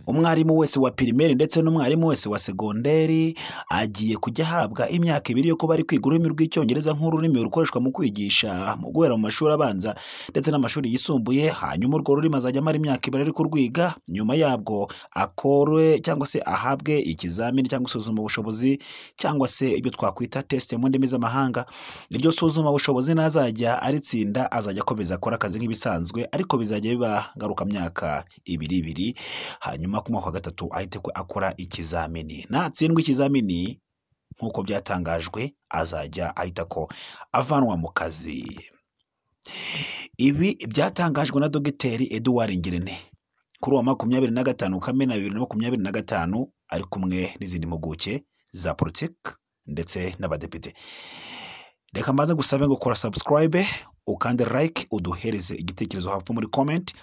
umwarimu wese wa primaire ndetse n'umwarimu wese wa segonderi agiye kujya ahabwa imyaka 2 yo kuba ari kwiga ururimi rw'icyongereza nk'ururimi rukoreshwa mu kwigisha mu guhera mu mashuri abanza ndetse n'amashuri yisumbuye. Hanyuma urwo rurimi azajya amara imyaka 2 ari kurwiga, nyuma yabwo akore cyangwa se ahabwe ikizamini cyangwa isuzuma bushobozi cyangwa se ibyo twakwita test mu ndimi z'amahanga. Iryo suzuma bushobozi nazajya aritsinda azajya akomeza akora akazi nk'ibisanzwe, ariko bizajya biba ngaruka myaka 2 hanyuma ku mwaka wa gatatu ahite akora ikizamini. Natsindwa ikizamini nk'uko byatangajwe azajya ahita ko avanwa mu kazi. Ibi byatangajwe na Dogiteri Edouard Ngirente kuri uwa 25 Kamena 2025 ari kumwe n'izindi mpuguke za politiki ndetse n'abadepite. Reka mbanze gusabe ngo kora subscribe, ukande like, uduhereze igitekerezo hapfu muri comment.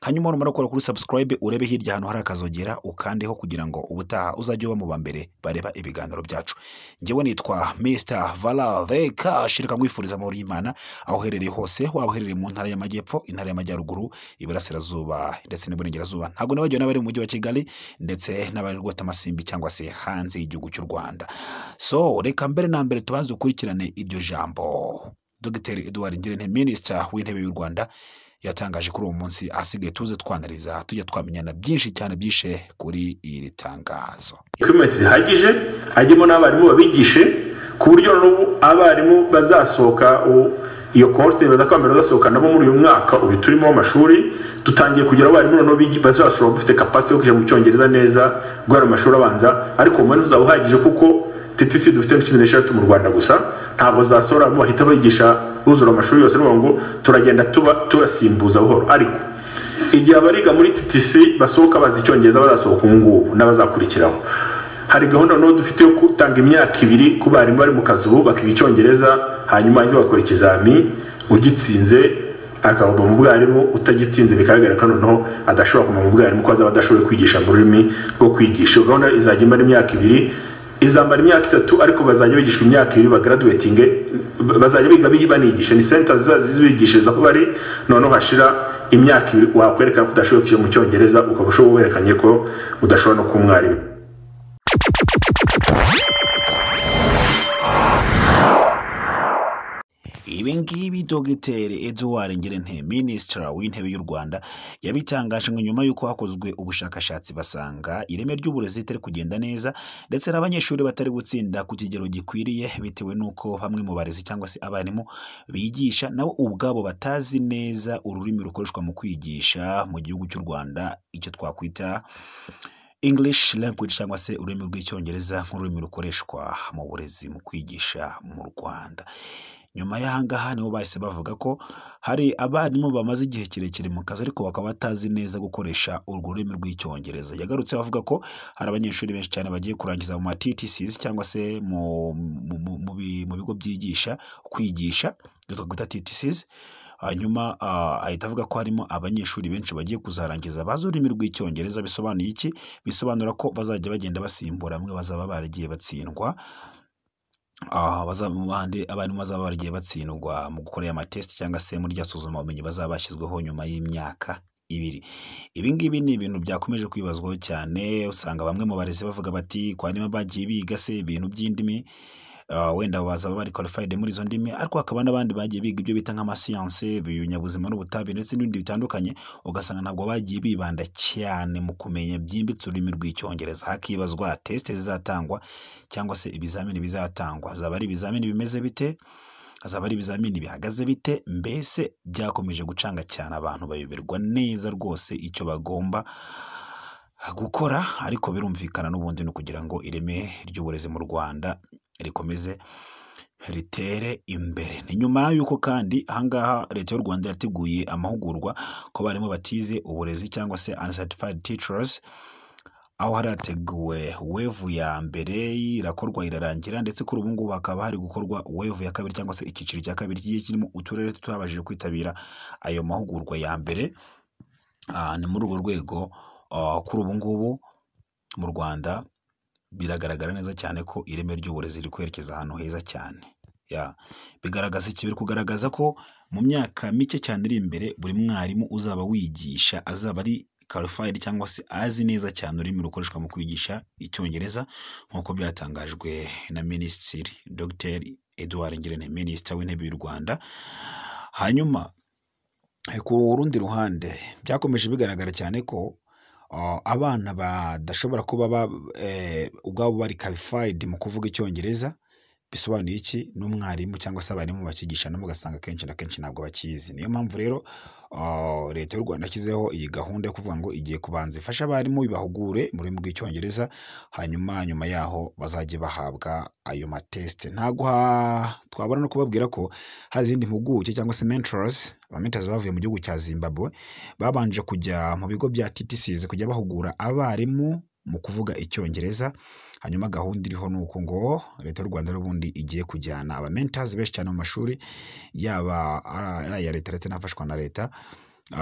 Hanyuma numara gukora kuri subscribe urebe hirya hano hari akazogera ukandeho kugira ngo ubutaha uzajye uba mu bambere bareba ibiganiro byacu. Ngewe nitwa Mr Valaveka, shirika ngwifuriza muri Imana aho uherereye hose, waba uherereye mu ntara y'amajyepfo, intara y'amajyaruguru, iburasirazuba ndetse n'iburengerazuba. Ntabwo nabagiwe n'abari mu mujyi wa Kigali ndetse n'abari Rwotamasimbi cyangwa se hanze y'igihugu cy'u Rwanda. So reka mbere na mbere tubanze dukurikirane iryo jambo Dogiteri Edouard Ngirente, Minisitiri w'Intebe y'u Rwanda, yatangaje kuri uwo munsi. Asigaye tuze twanariza tujya twamenyana byinshi cyane byishe kuri iri tangazo. Equipment zihagije hajyemo n'abarimu babigishe ku buryo n'ubu abarimu bazasohoka iyo course bazakwambara bazasohoka nabo muri uyu mwaka ubu turimo amashuri tutangiye kugira abarimu noneho bazasohoka bafite capacity yo kujya mu cyongereza neza guhera amashuri abanza, ariko umwe uzawuhagije kuko TTC dufite 16 mu Rwanda gusa, ntabwo zasora mu bahita bayigisha uzura amashuri yose ngo turagenda turasimbuza buhoro. Ariko igihe abariga muri TTC basohoka bazi icyongereza bazasohoka ngubu n'abazakurikiraho, hari gahunda no dufite yo gutanga imyaka 2 ku barimu bari mu kazi ubu bakiga icyongereza, hanyuma izo bakora ikizami ugitsinze akaba mu bwarimu, utagitsinze bikagaragara ko noneho adashobora kuma mu bwarimu ko azaba adashoboye kwigisha mu rurimi rwo kwigisha. Gahunda izajya imara imyaka 2, izambara imyaka 3, ariko bazajya bigishwa imyaka 2 bagraduating, bazajya biga banigisha ni center zizibigishiriza ko bari noneho hashira imyaka 2 wakwerekana ko udashoboye kujya mu cyongereza ukaba ushobora werekanye ko udashobora no kumwarimu. Ibi ngibi Dogiteri Edouard Ngirente, Minisitiri w'Intebe y'u Rwanda, yabitangaje ngo nyuma y'uko hakozwe ubushakashatsi basanga ireme ry'uburezi ritari kugenda neza ndetse n'abanyeshuri batari gutsinda ku kigero gikwiriye bitewe n'uko bamwe mu barezi cyangwa se abarimu bigisha nabo ubwabo batazi neza ururimi rukoreshwa mu kwigisha mu gihugu cy'u Rwanda, icyo twakwita English language cyangwa se ururimi rw'icyongereza nk'ururimi rukoreshwa mu burezi mu kwigisha mu Rwanda. Nyuma y'ahangaha niho bahise bavuga ko hari abarimu bamaze igihe kirekire mu kazi ariko bakaba batazi neza gukoresha urwo rurimi rw'icyongereza. Yagarutse bavuga ko hari abanyeshuri benshi cyane bagiye kurangiza mu TTCs cyangwa se mu bigo byigisha kwigisha twita TTCs. Hanyuma ahita avuga ko harimo abanyeshuri benshi bagiye kuzarangiza bazi ururimi rw'icyongereza. Bisobanuye iki? Bisobanura ko bazajya bagenda basimbura bamwe bazaba baragiye batsindwa, abarimu bazaba baragiye batsindwa mu gukora amatest cyangwa se muri rya suzuma ubumenyi bazaba bashyizweho nyuma y'imyaka 2. Ibi ngibi ni ibintu byakomeje kwibazwaho cyane. Usanga bamwe mu barezi bavuga bati kwa nima bagiye biga se ibintu by'indimi wenda bazaba bari qualified muri izo ndimi, ariko hakaba n'abandi bagiye biga ibyo bita nk'amasiyanse, ibinyabuzima n'ubutabire ndetse n'ibindi bitandukanye, ugasanga ntabwo bagiye bibanda cyane mu kumenya byimbitse ururimi rw'icyongereza. Hakibazwa test zizatangwa cyangwa se ibizamini bizatangwa, zaba ari ibizamini bimeze bite, azaba ari ibizamini bihagaze bite. Mbese byakomeje gucanga cyane, abantu bayoberwa neza rwose icyo bagomba gukora, ariko birumvikana n'ubundi no kugira ngo ireme ry'uburezi mu Rwanda rikomeze ritere imbere. Ni nyuma y'uko kandi ahangaha leta y'u Rwanda yateguye amahugurwa ko barimo batize uburezi cyangwa se uncertified teachers, aho hari hateguwe wave ya mbere irakorwa irarangira, ndetse kuri ubu ngubu hakaba hari gukorwa wave ya kabiri cyangwa se icyiciro cya kabiri kigiye kirimo uturere tutabashije kwitabira ayo mahugurwa ya mbere. Ni muri urwo rwego kuri ubu ngubu mu Rwanda biragaragara neza cyane ko ireme ry'uburezi riri kwerekeza ahantu heza cyane. Bigaragaza iki? Biri kugaragaza ko mu myaka mike cyane iri imbere buri mwarimu uzaba wigisha azaba ari qualified cyangwa se azi neza cyane ururimi rukoreshwa mu kwigisha icyongereza nk'uko byatangajwe na Minisitiri Dr Edouard Ngirente, Minisitiri w'Intebe y'u Rwanda. Hanyuma ku rundi ruhande byakomeje bigaragara cyane ko abana badashobora kuba ubwabo bari qualified mu kuvuga icyongereza. Bisobanuye iki? N'umwarimu cyangwa se abarimu bakigisha nabo ugasanga kenshi na kenshi ntabwo bakizi. Niyo mpamvu rero leta y'u Rwanda yashyizeho iyi gahunda yo kuvuga ngo igiye kubanza ifasha abarimu ibahugure mu rurimi rw'icyongereza, hanyuma nyuma yaho bazajye bahabwa ayo mateste. Ntabwo twabona no kubabwira ko hari izindi mpuguke cyangwa se mentors bavuye mu gihugu cya Zimbabwe babanje kujya mu bigo bya TTCs kujya bahugura abarimu mu kuvuga icyongereza. Hanyuma gahunda iriho nuko ngo leta y'u Rwanda n'ubundi igiye kujyana aba mentors benshi cyane mu mashuri yaba ari aya leta ndetse n'afashwa na leta,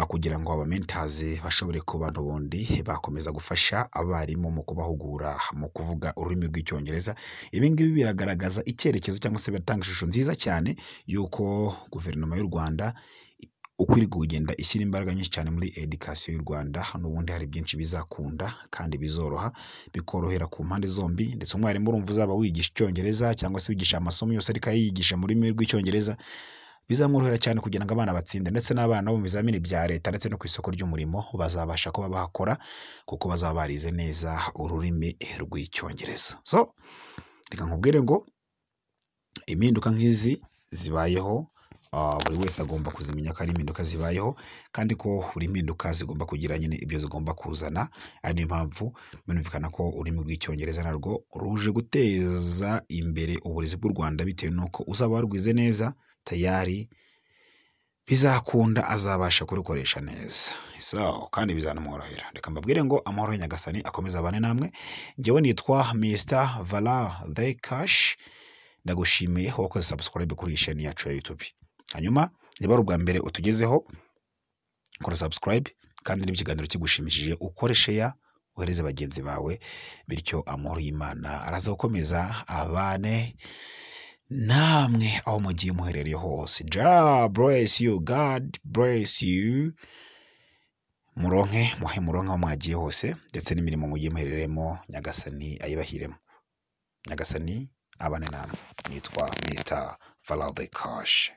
kugira ngo aba mentors bashobore kuba n'ubundi bakomeza gufasha abarimu mu kubahugura mu kuvuga ururimi rw'icyongereza. Ibi ngibi biragaragaza icyerekezo cyangwa se biratanga ishusho nziza cyane y'uko guverinoma y'u Rwanda uko iri kugenda ishyira imbaraga nyinshi cyane muri education y'u Rwanda. N'ubundi hari byinshi bizakunda kandi bizoroha, bikorohera ku mpande zombi. Ndetse umwarimu urumva uzaba wigisha icyongereza cyangwa se wigisha amasomo yose ariko ayigisha mu rurimi rw'icyongereza, bizamworohera cyane kugira ngo abana batsinde, ndetse n'abana bo mu bizamini bya leta ndetse no ku isoko ry'umurimo bazabasha kuba bahakora kuko bazaba barize neza ururimi rw'icyongereza. So reka nkubwire ngo impinduka nk'izi zibayeho, buri wese agomba kuzimenya ko ari impinduka zibayeho kandi ko buri mpinduka zigomba kugira nyine ibyo zigomba kuzana. Ari niyo mpamvu binumvikana ko ururimi rw'icyongereza narwo ruje guteza imbere uburezi bw'u Rwanda, bitewe n'uko uzaba warwize neza tayari bizakunda azabasha kurukoresha neza. So kandi bizanamworohera. Reka mbabwire ngo amahoro ya Nyagasani akomeza abane namwe. Njyewe nitwa Mr Valar the Cash. Ndagushimiye wakoze subscribe kuri iyi channel yacu ya YouTube. Hanyuma niba ari ubwa mbere utugezeho, kora subscribe kandi n'ibiganiro kigushimishije ukore share uhereze bagenzi bawe, bityo amahoro y'Imana araza gukomeza abane namwe aho mugiye muherereye hose. Bless you, God bless you. Muronke aho mwagiye hose, ndetse n'imirimo mugiye muhereremo Nyagasani ayibahiremo. Nyagasani abane namwe. Nitwa Mr Valar the Cash.